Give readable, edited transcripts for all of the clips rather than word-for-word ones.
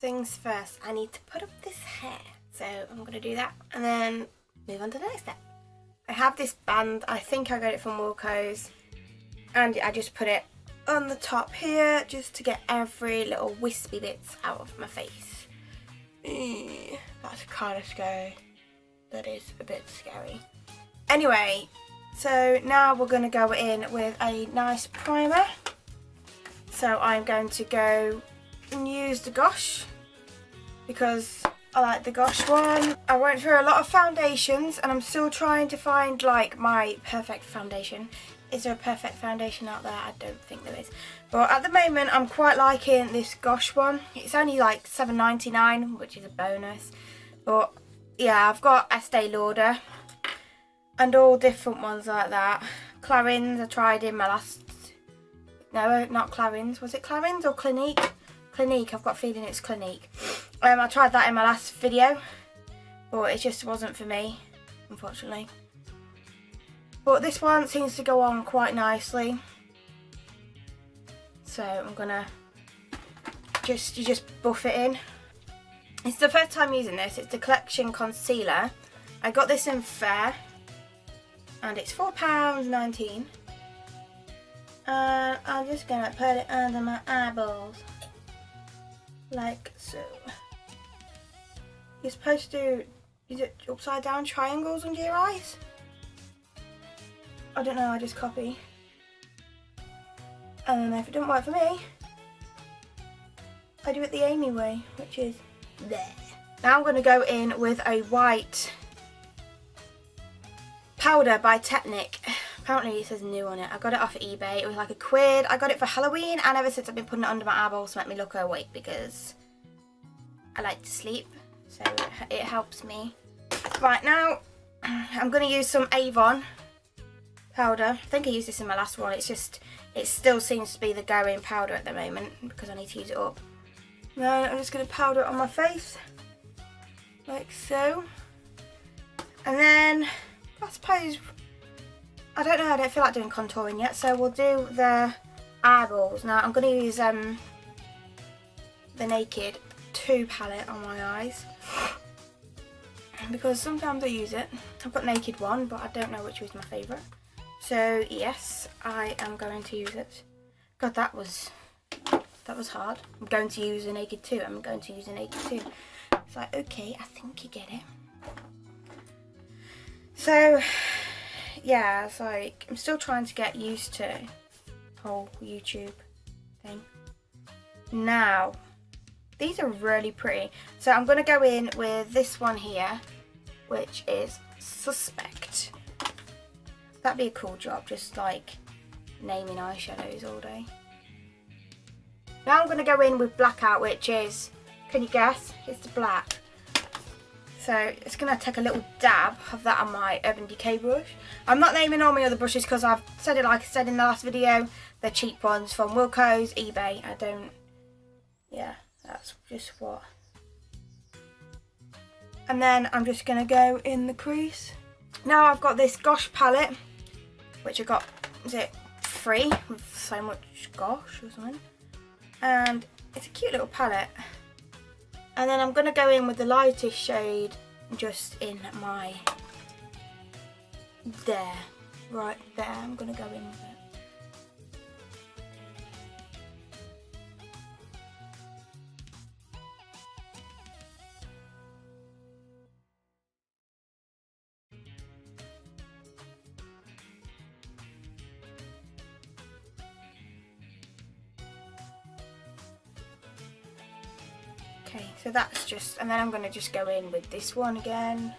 things first, I need to put up this hair. So I'm going to do that and then move on to the next step. I have this band, I think I got it from Wilko's, and I just put it on the top here just to get every little wispy bits out of my face. That's kind of scary. That is a bit scary. Anyway, so now we're going to go in with a nice primer. So I'm going to go and use the Gosh because I like the Gosh one. I went through a lot of foundations and I'm still trying to find like my perfect foundation. Is there a perfect foundation out there? I don't think there is. But at the moment I'm quite liking this Gosh one. It's only like $7.99, which is a bonus. But yeah, I've got Estee Lauder and all different ones like that. Clarins I tried in my last... No, not Clarins. Was it Clarins or Clinique? Clinique, I've got a feeling it's Clinique. I tried that in my last video, but it just wasn't for me, unfortunately. But this one seems to go on quite nicely. So I'm gonna just buff it in. It's the first time using this. It's the Collection Concealer. I got this in Fair, and it's £4.19. And I'm just gonna put it under my eyeballs, like so. You're supposed to, is it upside down triangles under your eyes? I don't know, I just copy. And then if it doesn't work for me, I do it the Amy way, which is there. Now I'm going to go in with a white powder by Technic. Apparently it says new on it. I got it off eBay. It was like £1. I got it for Halloween, and ever since I've been putting it under my eyeballs to make me look awake because I like to sleep. So it helps me. Right, now I'm going to use some Avon powder. I think I used this in my last one. It's just, it still seems to be the going powder at the moment because I need to use it up. Then I'm just going to powder it on my face, like so. And then, I suppose, I don't know, I don't feel like doing contouring yet, so we'll do the eyeballs. Now I'm going to use the Naked 2 palette on my eyes, because sometimes I use it. I've got Naked 1, but I don't know which was my favourite. So yes, I am going to use it. God, that was hard. I'm going to use a Naked 2. I'm going to use a Naked 2. It's like, okay, I think you get it. So yeah, it's like I'm still trying to get used to the whole YouTube thing. Now, these are really pretty. So I'm going to go in with this one here, which is Suspect. That'd be a cool job, just like naming eyeshadows all day. Now I'm going to go in with Blackout, which is, can you guess? It's the black. So it's going to take a little dab of that on my Urban Decay brush. I'm not naming all my other brushes because I've said it like I said in the last video. They're cheap ones from Wilko's, eBay. I don't, yeah, that's just what. And then I'm just going to go in the crease. Now I've got this Gosh palette, which I got, is it free with so much Gosh or something? And it's a cute little palette. And then I'm going to go in with the lightest shade just in my, there, right there. I'm going to go in with it. Okay, so that's just, and then I'm going to just go in with this one again.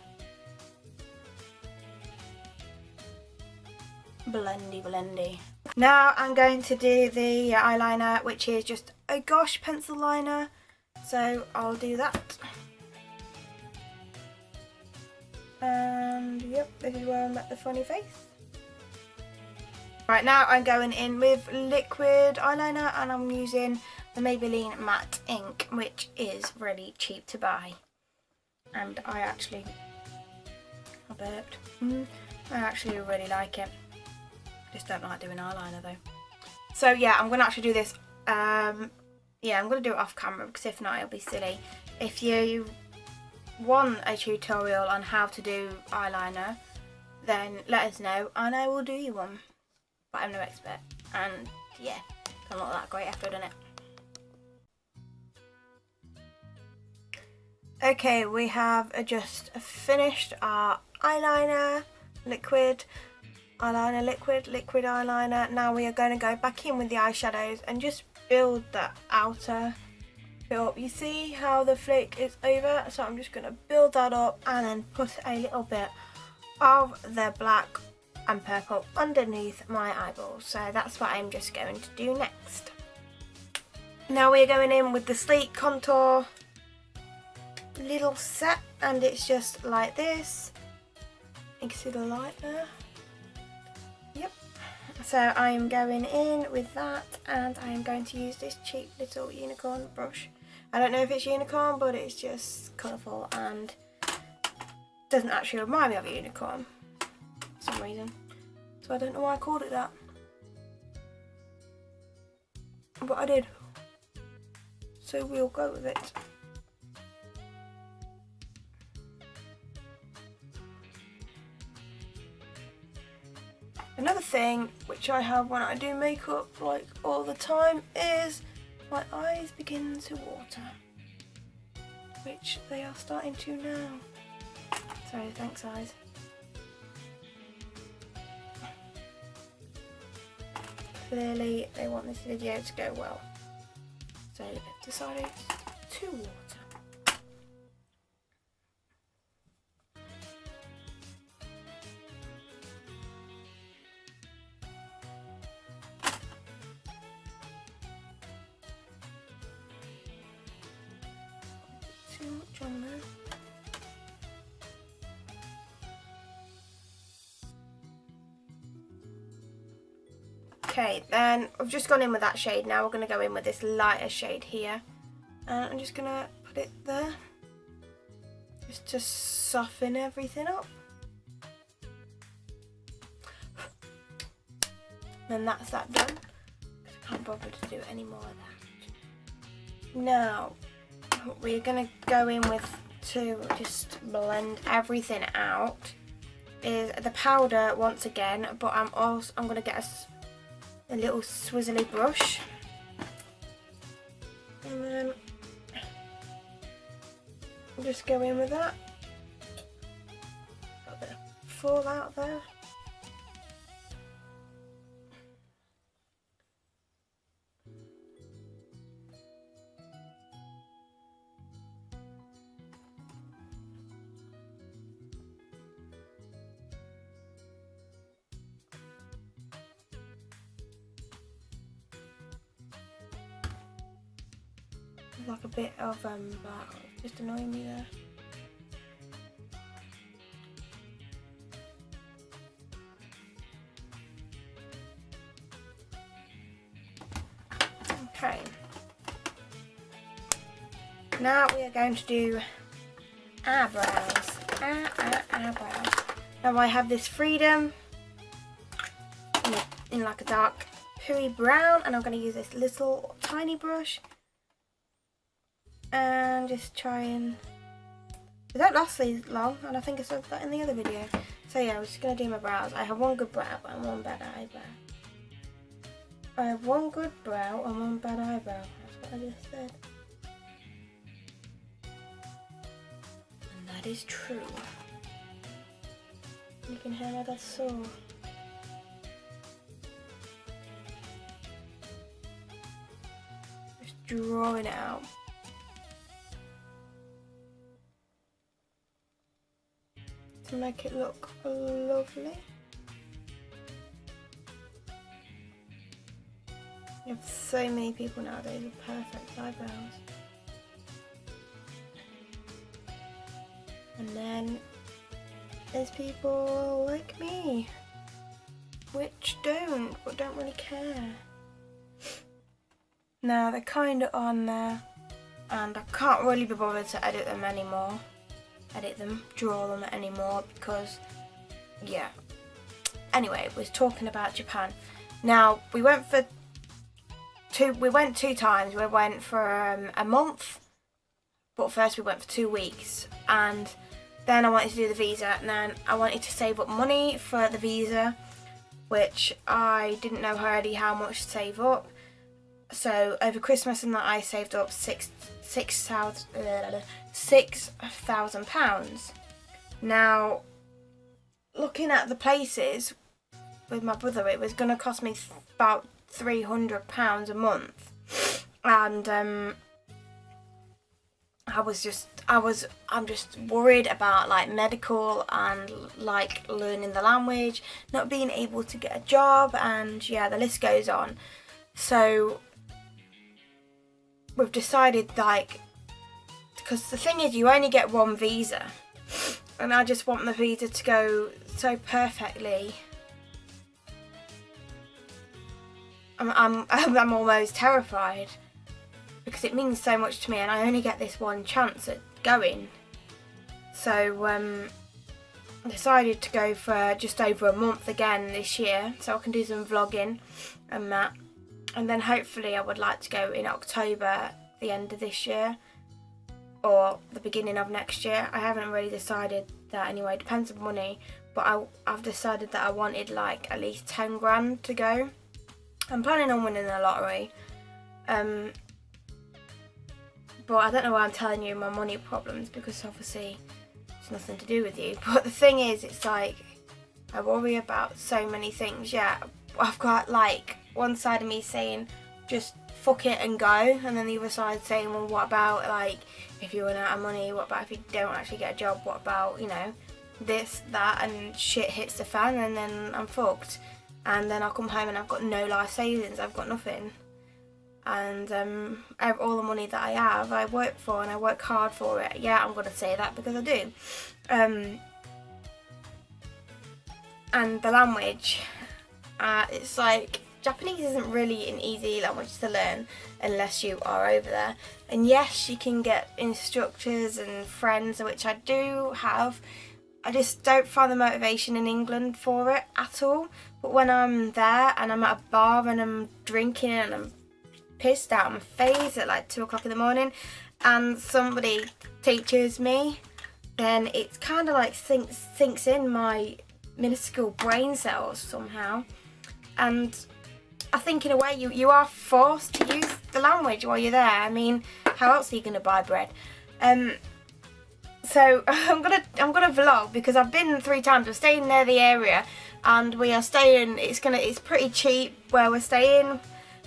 Blendy, blendy. Now I'm going to do the eyeliner, which is just a Gosh pencil liner. So I'll do that. And yep, this is where I met the funny face. Right, now I'm going in with liquid eyeliner, and I'm using the Maybelline Matte Ink, which is really cheap to buy. And I actually, I burped. I actually really like it. I just don't like doing eyeliner though. So yeah, I'm going to actually do this yeah, I'm going to do it off camera because if not it'll be silly. If you want a tutorial on how to do eyeliner, then let us know and I will do you one. But I'm no expert, and yeah, I'm not that great after I've done it. Okay, we have just finished our eyeliner liquid, liquid eyeliner. Now we are going to go back in with the eyeshadows and just build that outer bit up. You see how the flake is over, so I'm just going to build that up and then put a little bit of the black and purple underneath my eyeballs. So that's what I'm just going to do next. Now we're going in with the Sleek Contour little set, and it's just like this. You can see the light there. Yep. So I'm going in with that, and I'm going to use this cheap little unicorn brush. I don't know if it's unicorn, but it's just colourful and doesn't actually remind me of a unicorn for some reason. So I don't know why I called it that. But I did. So we'll go with it. Another thing which I have when I do makeup like all the time is my eyes begin to water, which they are starting to now. Sorry, thanks eyes. Clearly they want this video to go well, so they've decided to water. Too much on there. Okay, then I've just gone in with that shade. Now we're going to go in with this lighter shade here. And I'm just going to put it there. Just to soften everything up. And that's that done. I can't bother to do any more of that. Now, we're going to go in with, to just blend everything out, is the powder once again, but I'm going to get a little swizzly brush, and then I'll just go in with that. Got a bit of fallout there. Like a bit of just annoying me there. Okay. Now we are going to do eyebrows. Eyebrows. Now I have this Freedom in like a dark pooey brown, and I'm going to use this little tiny brush. And just try and, they don't last these long, and I think I said that in the other video. So yeah, I'm just going to do my brows. I have one good brow and one bad eyebrow. I have one good brow and one bad eyebrow. That's what I just said. And that is true. You can hear my dad saw. Just drawing it out. To make it look lovely. You have so many people nowadays with perfect eyebrows. And then there's people like me, which don't, but don't really care. Now they're kind of on there, and I can't really be bothered to edit them anymore. Draw them anymore, because yeah. Anyway, we're talking about Japan. Now we went for we went 2 times. We went for a month, but first we went for 2 weeks, and then I wanted to do the visa, and then I wanted to save up money for the visa, which I didn't know already how much to save up. So over Christmas and that, I saved up £6,000. Now, looking at the places with my brother, it was going to cost me about £300 a month, and I'm just worried about like medical and like learning the language, not being able to get a job, and yeah, the list goes on. So we've decided, like, because the thing is, you only get one visa, and I just want the visa to go so perfectly. I'm almost terrified, because it means so much to me, and I only get this one chance at going. So I decided to go for just over a month again this year, so I can do some vlogging and that. And then hopefully I would like to go in October, the end of this year, or the beginning of next year. I haven't really decided that anyway, it depends on money, but I've decided that I wanted like at least 10 grand to go. I'm planning on winning the lottery, but I don't know why I'm telling you my money problems, because obviously it's nothing to do with you. But the thing is, it's like I worry about so many things. Yeah, I've got like one side of me saying just fuck it and go, and then the other side saying, well, what about like if you run out of money, what about if you don't actually get a job, what about, you know, this, that, and shit hits the fan, and then I'm fucked, and then I'll come home and I've got no life savings, I've got nothing. And all the money that I have, I work for, and I work hard for it. Yeah, I'm going to say that because I do. And the language, it's like, Japanese isn't really an easy language to learn unless you are over there. And yes, you can get instructors and friends, which I do have. I just don't find the motivation in England for it at all. But when I'm there and I'm at a bar and I'm drinking and I'm pissed out of my face at like 2 o'clock in the morning, and somebody teaches me, then it's kind of like sinks in my minuscule brain cells somehow. And I think in a way you are forced to use the language while you're there. I mean, how else are you going to buy bread? So I'm gonna vlog, because I've been 3 times. We're staying near the area, and we are staying. It's pretty cheap where we're staying,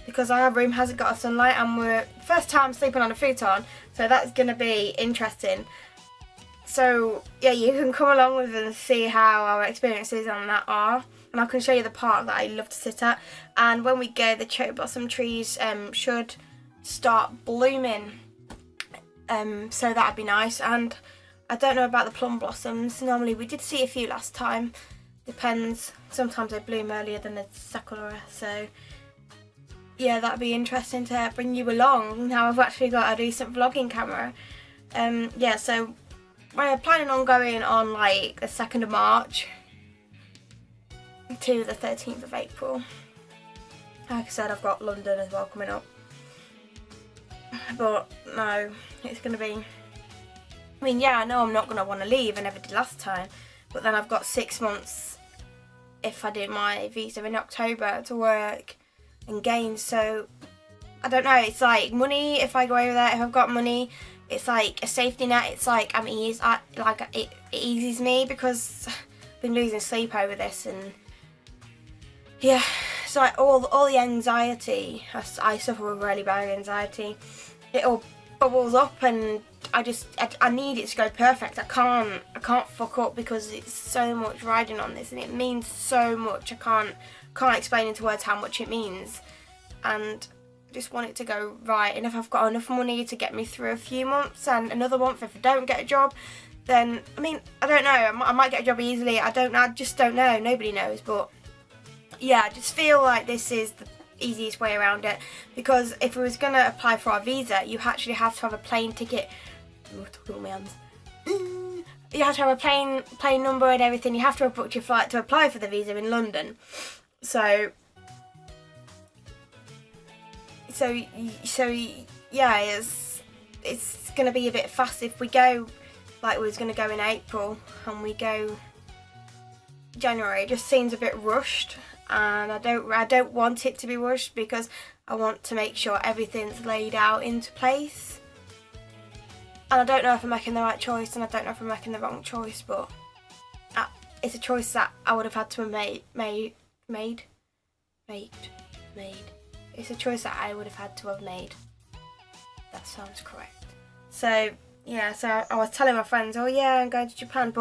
because our room hasn't got a sunlight, and we're first time sleeping on a futon, so that's gonna be interesting. So yeah, you can come along with us and see how our experiences on that are, and I can show you the park that I love to sit at. And when we go, the cherry blossom trees should start blooming, so that'd be nice. And I don't know about the plum blossoms. Normally we did see a few last time, depends, sometimes they bloom earlier than the sakura, so yeah, that'd be interesting to bring you along. Now I've actually got a decent vlogging camera. Yeah, so we're planning on going on like the 2nd of March to the 13th of April. Like I said, I've got London as well coming up. But no, it's going to be, I mean, yeah, I know I'm not going to want to leave, I never did last time, but then I've got 6 months if I do my visa in October to work and gain. So I don't know, it's like money. If I go over there, if I've got money, it's like a safety net. It's like it eases me, because I've been losing sleep over this, and yeah, so like all the anxiety, I suffer with really bad anxiety. It all bubbles up, and I need it to go perfect. I can't fuck up, because it's so much riding on this, and it means so much. I can't explain into words how much it means, and I just want it to go right. And if I've got enough money to get me through a few months, and another month if I don't get a job, then, I mean, I don't know, I might get a job easily. I just don't know, nobody knows. But yeah, I just feel like this is the easiest way around it, because if we was going to apply for our visa, you actually have to have a plane ticket. You have to have a plane number and everything. You have to have booked your flight to apply for the visa in London. So yeah, it's gonna be a bit fast if we go like we was gonna go in April and we go January. It just seems a bit rushed, and I don't want it to be rushed because I want to make sure everything's laid out into place. And I don't know if I'm making the right choice, and I don't know if I'm making the wrong choice, but it's a choice that I would have had to have made. It's a choice that I would have had to have made. That sounds correct. So yeah, so I was telling my friends, oh yeah, I'm going to Japan,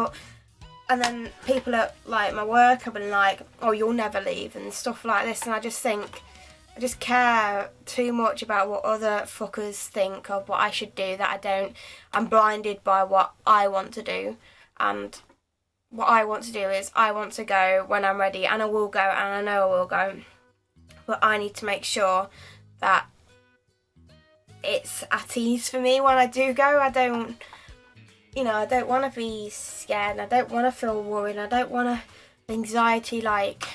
and then people at like my work have been like, oh, you'll never leave and stuff like this, and I just think, I just care too much about what other fuckers think of what I should do that I don't. I'm blinded by what I want to do, and what I want to do is I want to go when I'm ready, and I will go, and I know I will go, but I need to make sure that it's at ease for me when I do go. I don't want to be scared, I don't want to feel worried, I don't want anxiety like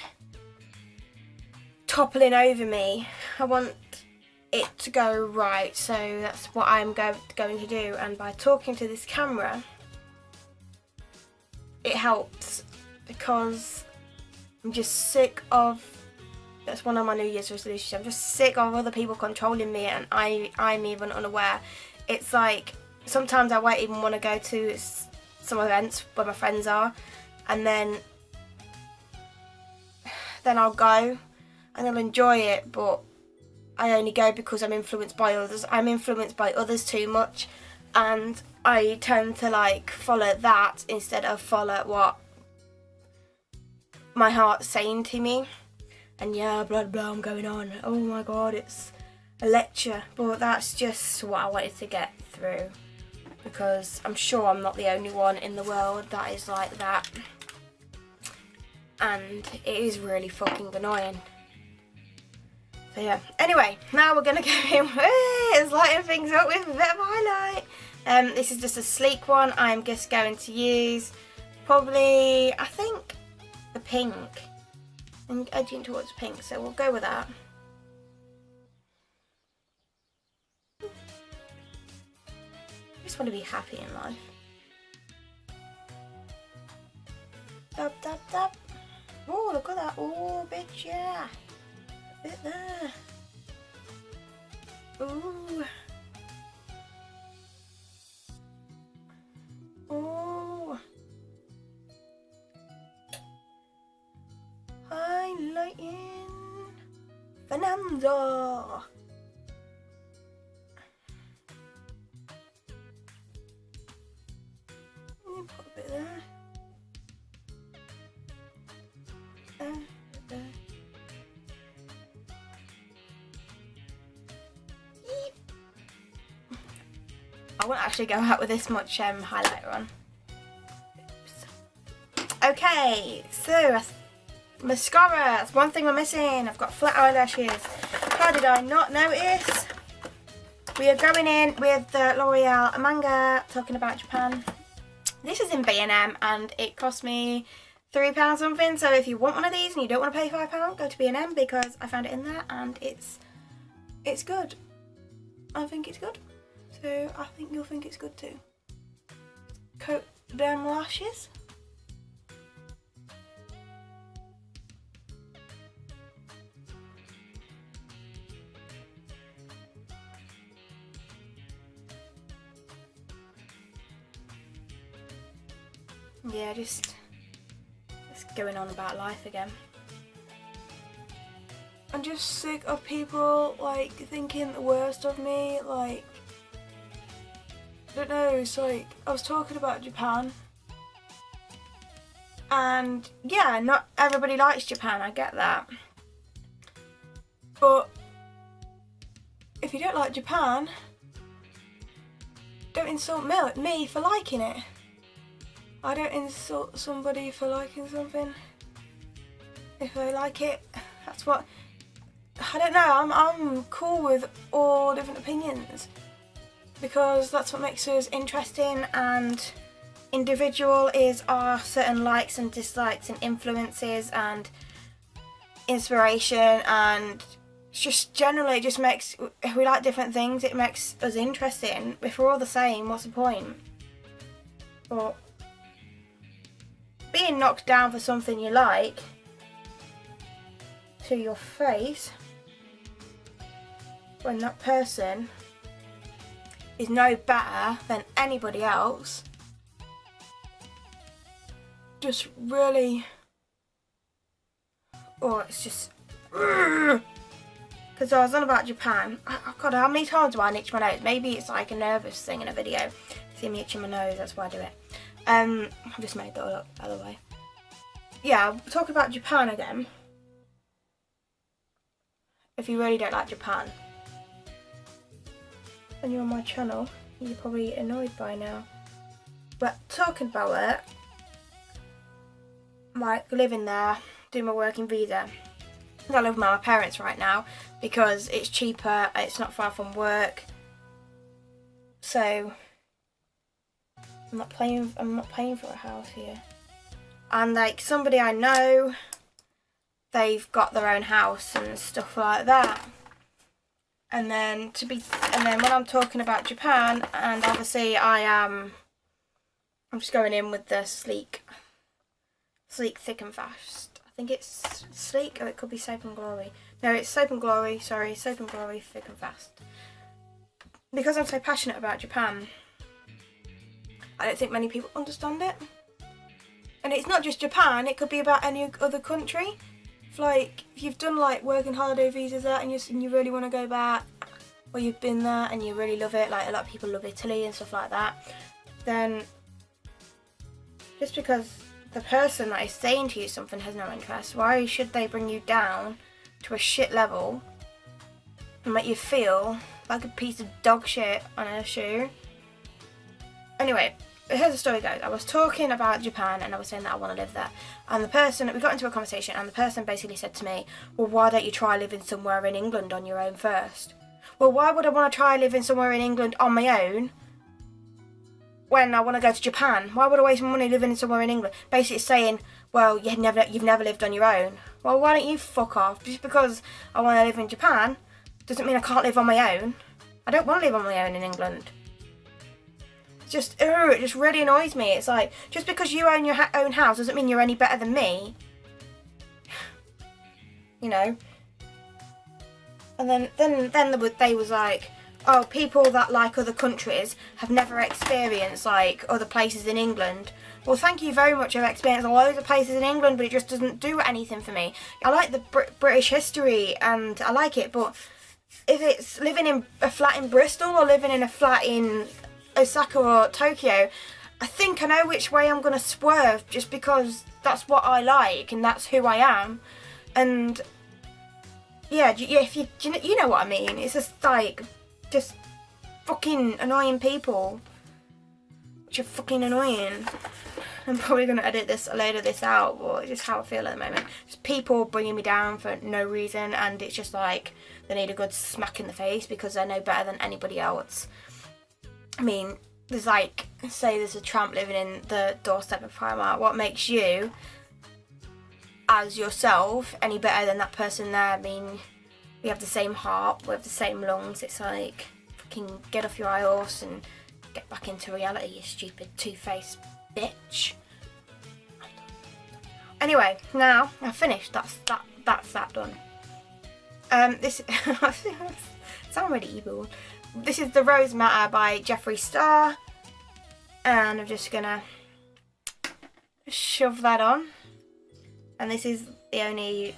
toppling over me. I want it to go right, so that's what I'm going to do. And by talking to this camera, it helps, because I'm just sick of, that's one of my New Year's resolutions, I'm just sick of other people controlling me, and I'm even unaware. It's like, sometimes I won't even want to go to some events where my friends are, and then I'll go and I'll enjoy it, but I only go because I'm influenced by others. I'm influenced by others too much, and I tend to like follow that instead of follow what my heart's saying to me. And yeah, blah blah, I'm going on. Oh my god, it's a lecture, but that's just what I wanted to get through, because I'm sure I'm not the only one in the world that is like that, and it is really fucking annoying. So yeah, anyway, now we're gonna go in with lighting things up with a bit of highlight. This is just a sleek one. I'm just going to use probably, I think, the pink. I'm edging towards pink, so we'll go with that. I just want to be happy in life. Dab, dab, dab. Oh, look at that. Oh, bitch, yeah. A bit there. Ooh. Oh. Highlighting Fernando. Put a bit there. There. I won't actually go out with this much highlighter on. Oops. Okay, so mascara, that's one thing we're missing. I've got flat eyelashes. How did I not notice? We are going in with the L'Oreal Manga, talking about Japan. This is in B&M and it cost me £3 something, so if you want one of these and you don't want to pay £5, go to B&M, because I found it in there and it's good. I think it's good. So I think you'll think it's good too. Coat them lashes. Yeah, just going on about life again. I'm just sick of people like thinking the worst of me, like, I don't know, it's like, I was talking about Japan, and yeah, not everybody likes Japan, I get that, but if you don't like Japan, don't insult me for liking it. I don't insult somebody for liking something. If they like it, that's what, I don't know, I'm cool with all different opinions, because that's what makes us interesting and individual, is our certain likes and dislikes and influences and inspiration and it's just generally, it just makes, if we like different things, it makes us interesting. If we're all the same, what's the point? But being knocked down for something you like to your face, when that person is no better than anybody else, just really, it's just, because I was on about Japan. God, how many times do I itch my nose? Maybe it's like a nervous thing in a video. See me itching my nose, that's why I do it. I've just made that all up, by the way. Yeah, talking about Japan again. If you really don't like Japan, and you're on my channel, you're probably annoyed by now. But talking about it, like living there, doing my working visa. I live with my parents right now because it's cheaper, it's not far from work. So I'm not paying for a house here. And like somebody I know, they've got their own house and stuff like that. And then when I'm talking about Japan, and obviously I'm just going in with the sleek, thick and fast. I think it's sleek, or it could be Soap and Glory. No, it's Soap and Glory, sorry, Soap and Glory, thick and fast. Because I'm so passionate about Japan, I don't think many people understand it. And it's not just Japan, it could be about any other country. If you've done like working holiday visas there and you really want to go back, or you've been there and you really love it, like a lot of people love Italy and stuff like that, then just because the person that is saying to you something has no interest, why should they bring you down to a shit level and make you feel like a piece of dog shit on a shoe? Anyway, here's the story goes. I was talking about Japan and I was saying that I want to live there, and we got into a conversation and the person basically said to me, well, why don't you try living somewhere in England on your own first? Well, why would I want to try living somewhere in England on my own when I want to go to Japan? Why would I waste my money living somewhere in England? Basically saying, well, you've never lived on your own. Well, why don't you fuck off? Just because I want to live in Japan doesn't mean I can't live on my own. I don't want to live on my own in England. It just really annoys me. It's like, just because you own your own house doesn't mean you're any better than me. You know? And then they was like, oh, people that like other countries have never experienced like other places in England. Well, thank you very much. I've experienced loads of places in England, but it just doesn't do anything for me. I like the British history and I like it, but if it's living in a flat in Bristol or living in a flat in Osaka or Tokyo, I think I know which way I'm going to swerve just because that's what I like and that's who I am. And yeah, if you know what I mean. It's just like, just fucking annoying people, which are fucking annoying. I'm probably going to edit this out, but it's just how I feel at the moment. Just people bringing me down for no reason, and it's just like they need a good smack in the face because they're no better than anybody else. I mean, there's like, say there's a tramp living in the doorstep of Primark. What makes you, as yourself, any better than that person there? I mean, we have the same heart, we have the same lungs. It's like, fucking get off your high horse and get back into reality, you stupid two-faced bitch. Anyway, now I've finished. That's that done. This sound really evil. This is The Rose Matter by Jeffree Star, and I'm just gonna shove that on. And this is the only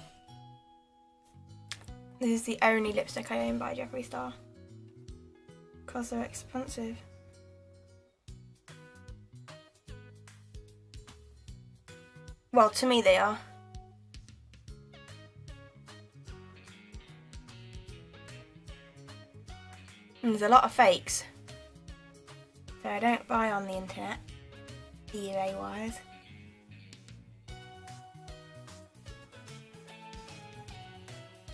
lipstick I own by Jeffree Star because they're expensive. Well, to me they are. And there's a lot of fakes, so I don't buy on the internet, eBay wise.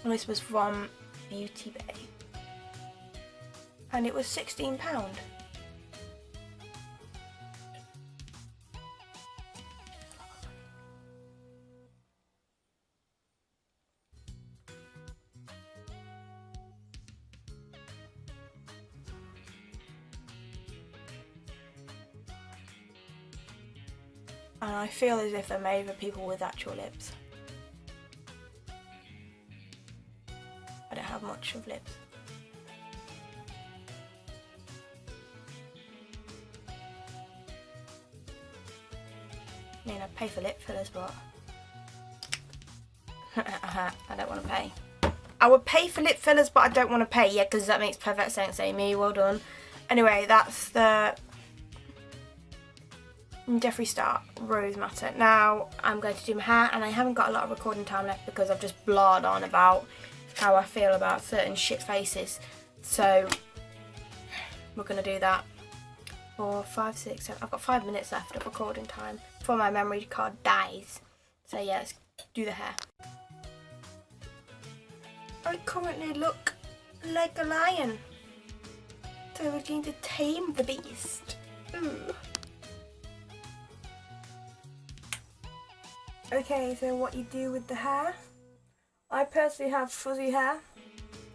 And this was from Beauty Bay, and it was £16. and I feel as if they're made for people with actual lips. I don't have much of lips. I mean, I'd pay for lip fillers, but I don't want to pay. I would pay for lip fillers, but I don't want to pay. Yeah, because that makes perfect sense, Amy. Well done. Anyway, that's the Jeffree Star Rose Matter. Now I'm going to do my hair, and I haven't got a lot of recording time left because I've just blared on about how I feel about certain shit faces. So we're going to do that for 5, 6, 7. I've got 5 minutes left of recording time before my memory card dies. So yeah, let's do the hair. I currently look like a lion. So we're going to tame the beast. Ooh. Okay, so what you do with the hair. I personally have fuzzy hair.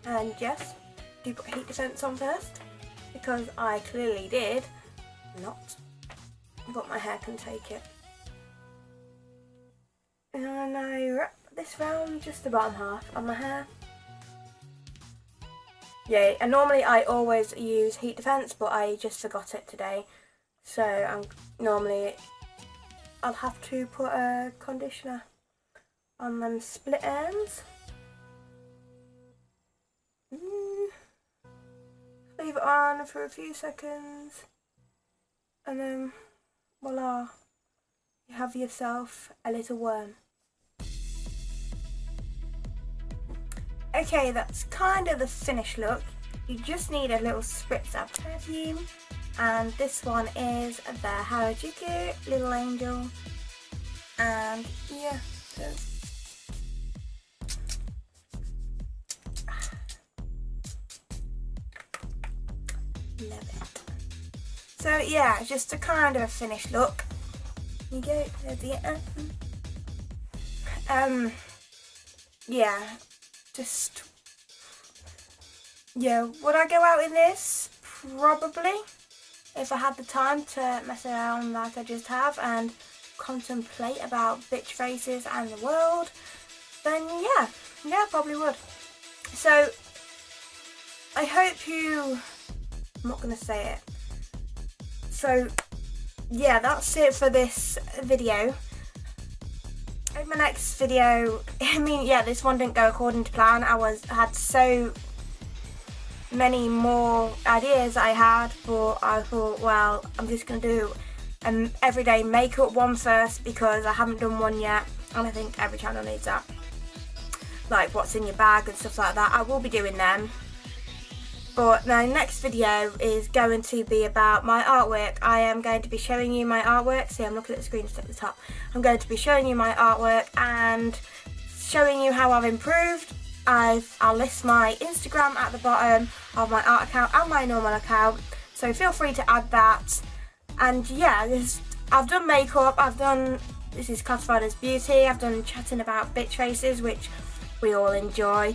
And yes, do put heat defense on first. Because I clearly did not. But my hair can take it. And I wrap this round just the bottom half of my hair. Yeah, and normally I always use heat defense, but I just forgot it today. So I'll have to put a conditioner on them split ends. Leave it on for a few seconds, and then voila, you have yourself a little worm. Okay, that's kind of the finished look. You just need a little spritz of perfume, and this one is the Harajuku Little Angel, and yeah, so love it. So yeah, just a kind of a finished look. You go, there's the yeah. Yeah, would I go out in this? Probably. If I had the time to mess around like I just have and contemplate about bitch faces and the world, then yeah, I probably would. So, I hope you... I'm not going to say it. So, yeah, that's it for this video. In my next video, I mean, yeah, this one didn't go according to plan. I had so many more ideas I had, but I thought, well, I'm just going to do an everyday makeup one first because I haven't done one yet, and I think every channel needs that. Like what's in your bag and stuff like that. I will be doing them. But my next video is going to be about my artwork. I am going to be showing you my artwork. See, I'm looking at the screen just at the top. I'm going to be showing you my artwork and showing you how I've improved. I'll list my Instagram at the bottom of my art account and my normal account. So feel free to add that. And yeah, I've done makeup. This is classified as beauty. I've done chatting about bitch faces, which we all enjoy.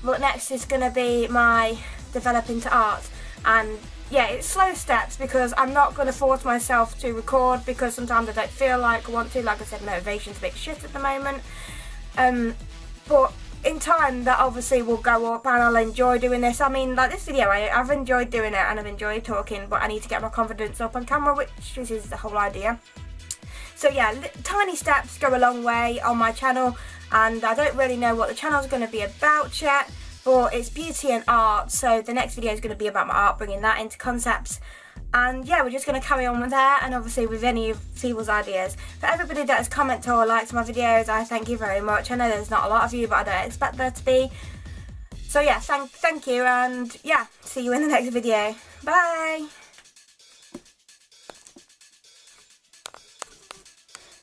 But next is going to be my develop into art, and yeah, it's slow steps because I'm not going to force myself to record because sometimes I don't feel like I want to. Like I said, motivation's a bit shit at the moment, but in time that obviously will go up and I'll enjoy doing this. I mean, like this video, I've enjoyed doing it and I've enjoyed talking, but I need to get my confidence up on camera, which is the whole idea. So yeah, tiny steps go a long way on my channel, and I don't really know what the channel's going to be about yet. But it's beauty and art, so the next video is going to be about my art, bringing that into concepts. And yeah, we're just going to carry on with that, and obviously with any of people's ideas. For everybody that has commented or liked my videos, I thank you very much. I know there's not a lot of you, but I don't expect there to be. So yeah, thank you, and yeah, see you in the next video. Bye!